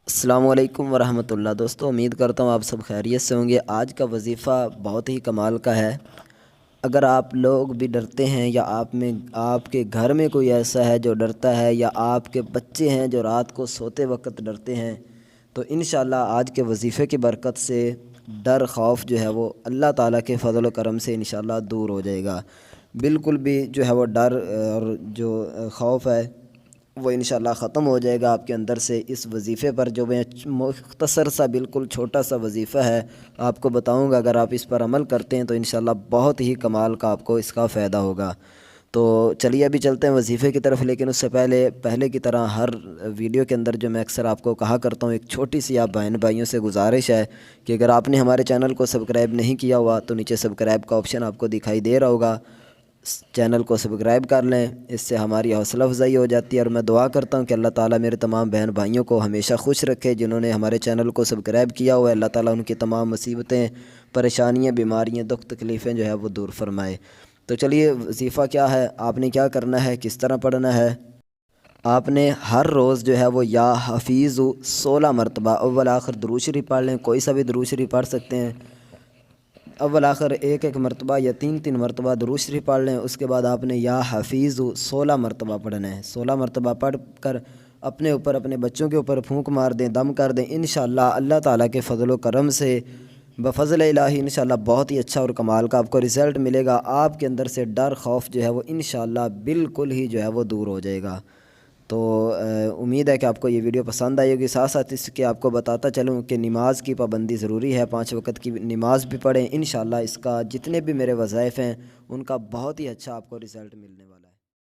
السلام علیکم ورحمۃ اللہ دوستو، امید کرتا ہوں آپ سب خیریت سے ہوں گے۔ آج کا وظیفہ بہت ہی کمال کا ہے۔ اگر آپ لوگ بھی ڈرتے ہیں یا آپ کے گھر میں کوئی ایسا ہے جو ڈرتا ہے، یا آپ کے بچے ہیں جو رات کو سوتے وقت ڈرتے ہیں، تو انشاءاللہ آج کے وظیفے کی برکت سے ڈر خوف جو ہے وہ اللہ تعالیٰ کے فضل و کرم سے انشاءاللہ دور ہو جائے گا۔ بالکل بھی جو ہے وہ ڈر اور جو خوف ہے وہ انشاءاللہ ختم ہو جائے گا آپ کے اندر سے۔ اس وظیفے پر جو میں مختصر سا بالکل چھوٹا سا وظیفہ ہے آپ کو بتاؤں گا، اگر آپ اس پر عمل کرتے ہیں تو انشاءاللہ بہت ہی کمال کا آپ کو اس کا فائدہ ہوگا۔ تو چلیے ابھی چلتے ہیں وظیفے کی طرف، لیکن اس سے پہلے کی طرح ہر ویڈیو کے اندر جو میں اکثر آپ کو کہا کرتا ہوں، ایک چھوٹی سی آپ بہن بھائیوں سے گزارش ہے کہ اگر آپ نے ہمارے چینل کو سبسکرائب نہیں کیا ہوا تو نیچے سبسکرائب کا آپشن آپ کو دکھائی دے رہا ہوگا، چینل کو سبسکرائب کر لیں، اس سے ہماری حوصلہ افزائی ہو جاتی ہے۔ اور میں دعا کرتا ہوں کہ اللہ تعالیٰ میرے تمام بہن بھائیوں کو ہمیشہ خوش رکھے، جنہوں نے ہمارے چینل کو سبسکرائب کیا ہوا ہے۔ اللہ تعالیٰ ان کی تمام مصیبتیں، پریشانیاں، بیماریاں، دکھ تکلیفیں جو ہے وہ دور فرمائے۔ تو چلیے وظیفہ کیا ہے، آپ نے کیا کرنا ہے، کس طرح پڑھنا ہے۔ آپ نے ہر روز جو ہے وہ یا حفیظ 16 مرتبہ اول آخر درود شریف پڑھ لیں، کوئی سا بھی درود شریف پڑھ سکتے ہیں۔ اول آخر ایک مرتبہ یا تین مرتبہ درود شریف پڑھ لیں۔ اس کے بعد آپ نے یا حفیظ 16 مرتبہ پڑھنا ہے۔ 16 مرتبہ پڑھ کر اپنے اوپر، اپنے بچوں کے اوپر پھونک مار دیں، دم کر دیں۔ انشاءاللہ اللہ تعالیٰ کے فضل و کرم سے، بفضل الہی، انشاءاللہ بہت ہی اچھا اور کمال کا آپ کو رزلٹ ملے گا۔ آپ کے اندر سے ڈر خوف جو ہے وہ انشاءاللہ بالکل ہی جو ہے وہ دور ہو جائے گا۔ تو امید ہے کہ آپ کو یہ ویڈیو پسند آئی ہوگی۔ ساتھ ساتھ اس کے آپ کو بتاتا چلوں کہ نماز کی پابندی ضروری ہے، 5 وقت کی نماز بھی پڑھیں۔ انشاءاللہ اس کا جتنے بھی میرے وظائف ہیں ان کا بہت ہی اچھا آپ کو رزلٹ ملنے والا ہے۔